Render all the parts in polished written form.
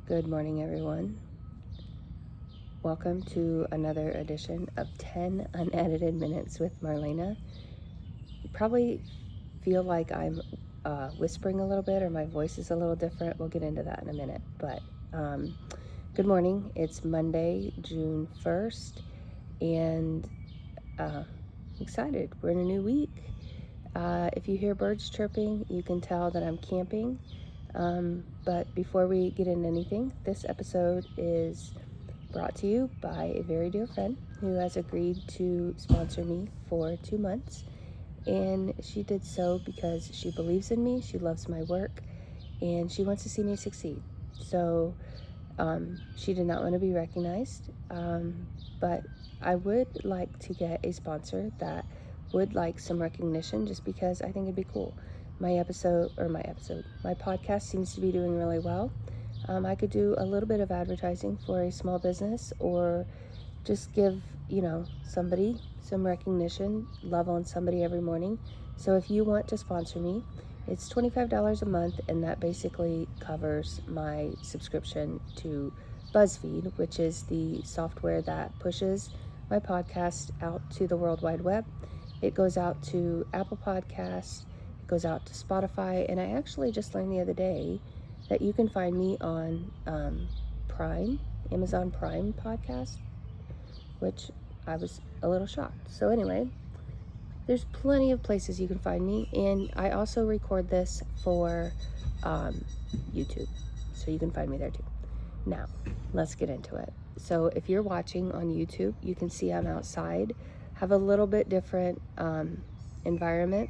Good morning, everyone. Welcome to another edition of 10 Unedited Minutes with Marlena. You probably feel like I'm whispering a little bit or my voice is a little different. We'll get into that in a minute. But good morning. It's Monday, June 1st, and I'm excited. We're in a new week. If you hear birds chirping, you can tell that I'm camping. But before we get into anything, this episode is brought to you by a very dear friend who has agreed to sponsor me for 2 months. And she did so because she believes in me, she loves my work, and she wants to see me succeed. So she did not want to be recognized, but I would like to get a sponsor that would like some recognition just because I think it'd be cool. My podcast seems to be doing really well. I could do a little bit of advertising for a small business or just give, somebody some recognition, love on somebody every morning. So if you want to sponsor me, it's $25 a month, and that basically covers my subscription to BuzzFeed, which is the software that pushes my podcast out to the World Wide Web. It goes out to Apple Podcasts, it goes out to Spotify, and I actually just learned the other day that you can find me on Amazon Prime podcast, which I was a little shocked. So anyway, there's plenty of places you can find me, and I also record this for YouTube, so you can find me there too. Now, let's get into it. So if you're watching on YouTube, you can see I'm outside, have a little bit different environment.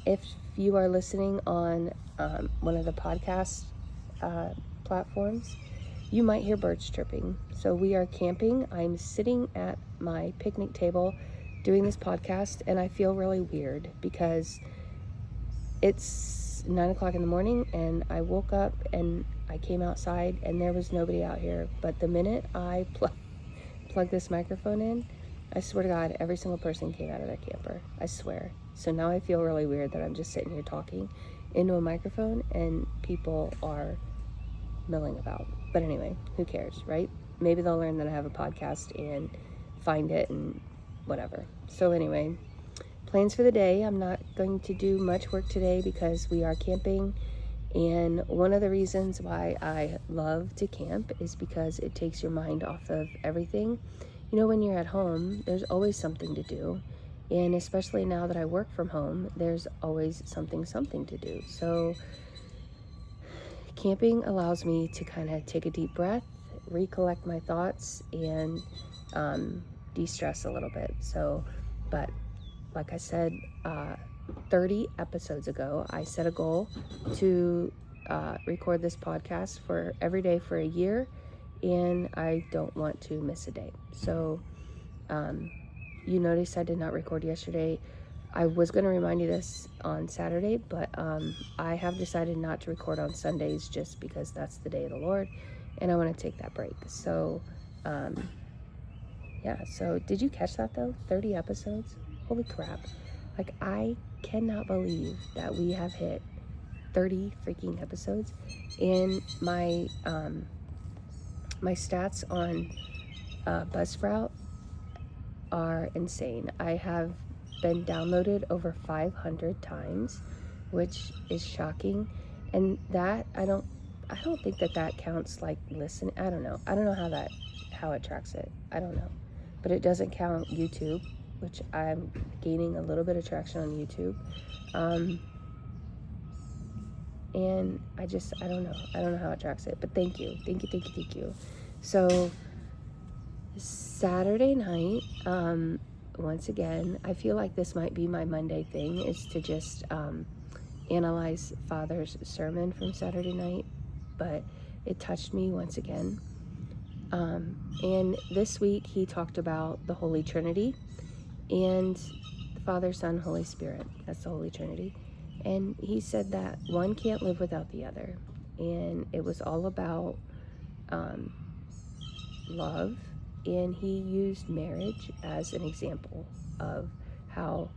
If you are listening on one of the podcast platforms, you might hear birds chirping. So we are camping. I'm sitting at my picnic table doing this podcast, and I feel really weird because it's 9 o'clock in the morning, and I woke up and I came outside and there was nobody out here. But the minute I plug this microphone in, I swear to God, every single person came out of their camper. I swear. So now I feel really weird that I'm just sitting here talking into a microphone and people are milling about. But anyway, who cares, right? Maybe they'll learn that I have a podcast and find it and whatever. So anyway, plans for the day. I'm not going to do much work today because we are camping. And one of the reasons why I love to camp is because it takes your mind off of everything. When you're at home, there's always something to do. And especially now that I work from home, there's always something to do. So camping allows me to kind of take a deep breath, recollect my thoughts, and de-stress a little bit. So, but like I said, 30 episodes ago, I set a goal to record this podcast for every day for a year, and I don't want to miss a day. So you notice I did not record yesterday. I was going to remind you this on Saturday, but I have decided not to record on Sundays just because that's the day of the Lord, and I want to take that break. So so did you catch that though? 30 episodes? Holy crap. Like, I cannot believe that we have hit 30 freaking episodes, and my my stats on Buzzsprout are insane. I have been downloaded over 500 times, which is shocking, and that I don't think that counts like listen. I don't know how it tracks it. I don't know, but it doesn't count YouTube, which I'm gaining a little bit of traction on YouTube. And I don't know how it tracks it, but thank you. So Saturday night, once again, I feel like this might be my Monday thing, is to just analyze Father's sermon from Saturday night, but it touched me once again. And this week he talked about the Holy Trinity and the Father, Son, Holy Spirit. That's the Holy Trinity. And he said that one can't live without the other. And it was all about love. And he used marriage as an example of how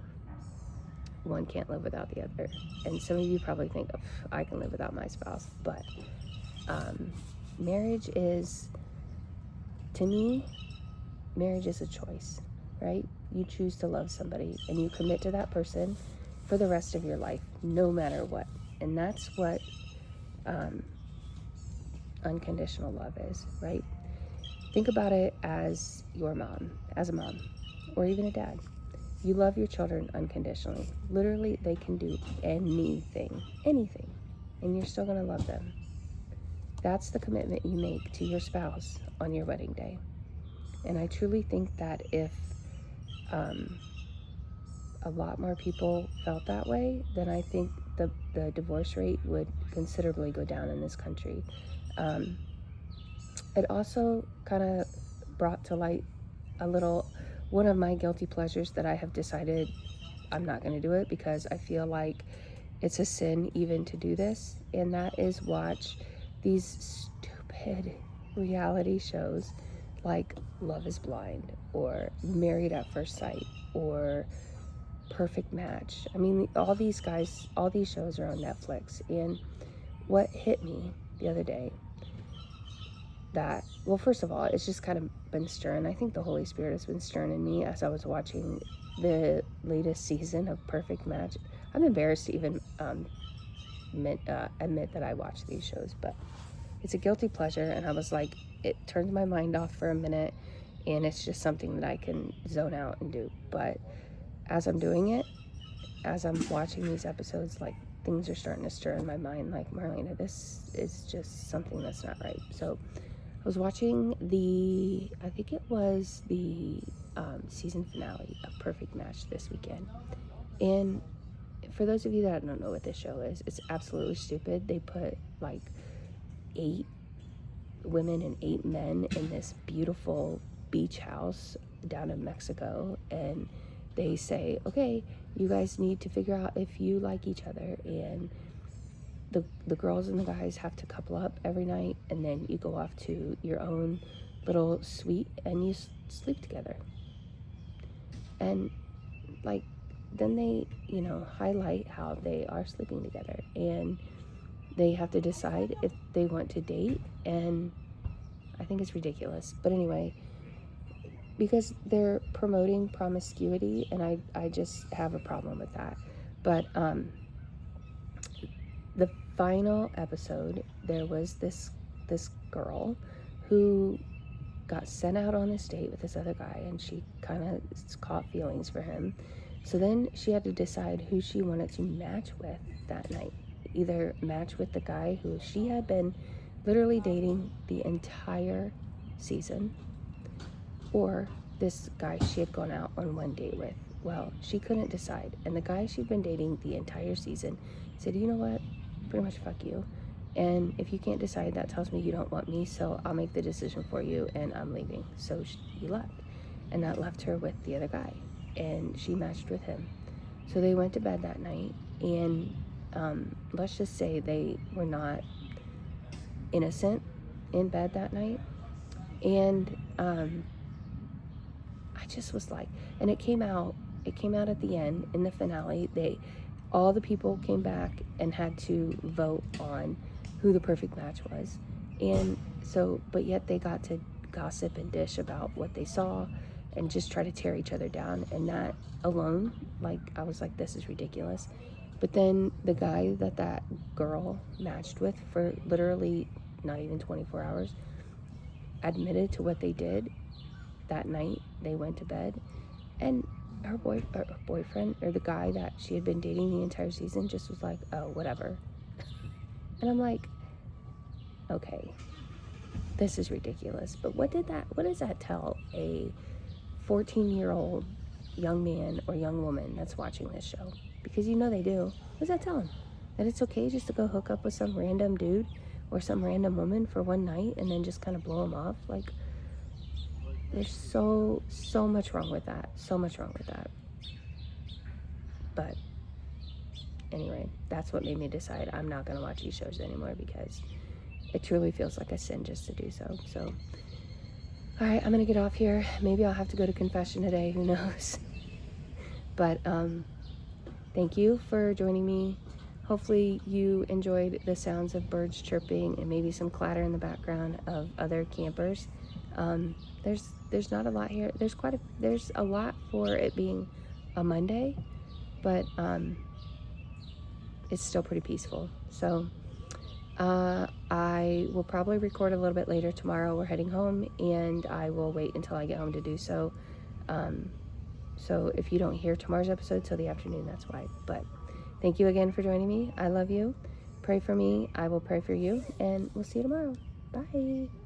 one can't live without the other. And some of you probably think, I can live without my spouse. But marriage is, to me, marriage is a choice, right? You choose to love somebody and you commit to that person for the rest of your life, no matter what. And that's what unconditional love is, right? Think about it as your mom, as a mom, or even a dad. You love your children unconditionally. Literally, they can do anything, and you're still going to love them. That's the commitment you make to your spouse on your wedding day. And I truly think that if a lot more people felt that way, then I think the divorce rate would considerably go down in this country. It also kind of brought to light one of my guilty pleasures that I have decided I'm not going to do it because I feel like it's a sin even to do this, and that is watch these stupid reality shows like Love is Blind or Married at First Sight or Perfect Match. I mean, all these shows are on Netflix, and what hit me the other day, that, well, first of all, it's just kind of been stirring. I think the Holy Spirit has been stirring in me as I was watching the latest season of Perfect Match. I'm embarrassed to even admit that I watch these shows, but it's a guilty pleasure, and I was like, it turns my mind off for a minute, and it's just something that I can zone out and do. But as I'm doing it, as I'm watching these episodes, like, things are starting to stir in my mind, like, Marlena, this is just something that's not right. So I was watching I think it was the season finale of Perfect Match this weekend. And for those of you that don't know what this show is, it's absolutely stupid. They put like 8 women and 8 men in this beautiful beach house down in Mexico, and they say, okay, you guys need to figure out if you like each other, and the girls and the guys have to couple up every night, and then you go off to your own little suite and you sleep together. And like, then they, highlight how they are sleeping together, and they have to decide if they want to date, and I think it's ridiculous. But anyway, because they're promoting promiscuity, and I just have a problem with that. But the final episode, there was this girl who got sent out on this date with this other guy, and she kind of caught feelings for him. So then she had to decide who she wanted to match with that night. Either match with the guy who she had been literally dating the entire season, or this guy she had gone out on one date with. Well, she couldn't decide, and the guy she'd been dating the entire season said, you know what, pretty much fuck you, and if you can't decide, that tells me you don't want me, so I'll make the decision for you, and I'm leaving. So he left, and that left her with the other guy, and she matched with him. So they went to bed that night, and let's just say they were not innocent in bed that night. And I just was like, and it came out at the end in the finale. All the people came back and had to vote on who the perfect match was. And so, but yet they got to gossip and dish about what they saw and just try to tear each other down. And that alone, like, I was like, this is ridiculous. But then the guy that girl matched with for literally not even 24 hours admitted to what they did that night. They went to bed, and her boyfriend, or the guy that she had been dating the entire season, just was like, oh, whatever. And I'm like, okay, this is ridiculous. But what does that tell a 14-year-old young man or young woman that's watching this show? Because they do. What does that tell them? That it's okay just to go hook up with some random dude or some random woman for one night and then just kind of blow them off? Like, there's so much wrong with that. So much wrong with that. But anyway, that's what made me decide I'm not going to watch these shows anymore, because it truly feels like a sin just to do so. So, all right, I'm going to get off here. Maybe I'll have to go to confession today. Who knows? But thank you for joining me. hopefully you enjoyed the sounds of birds chirping and maybe some clatter in the background of other campers. There's not a lot here. There's a lot for it being a Monday, but it's still pretty peaceful. So I will probably record a little bit later tomorrow. We're heading home, and I will wait until I get home to do so. So if you don't hear tomorrow's episode till the afternoon, that's why. But thank you again for joining me. I love you. Pray for me. I will pray for you, and we'll see you tomorrow. Bye.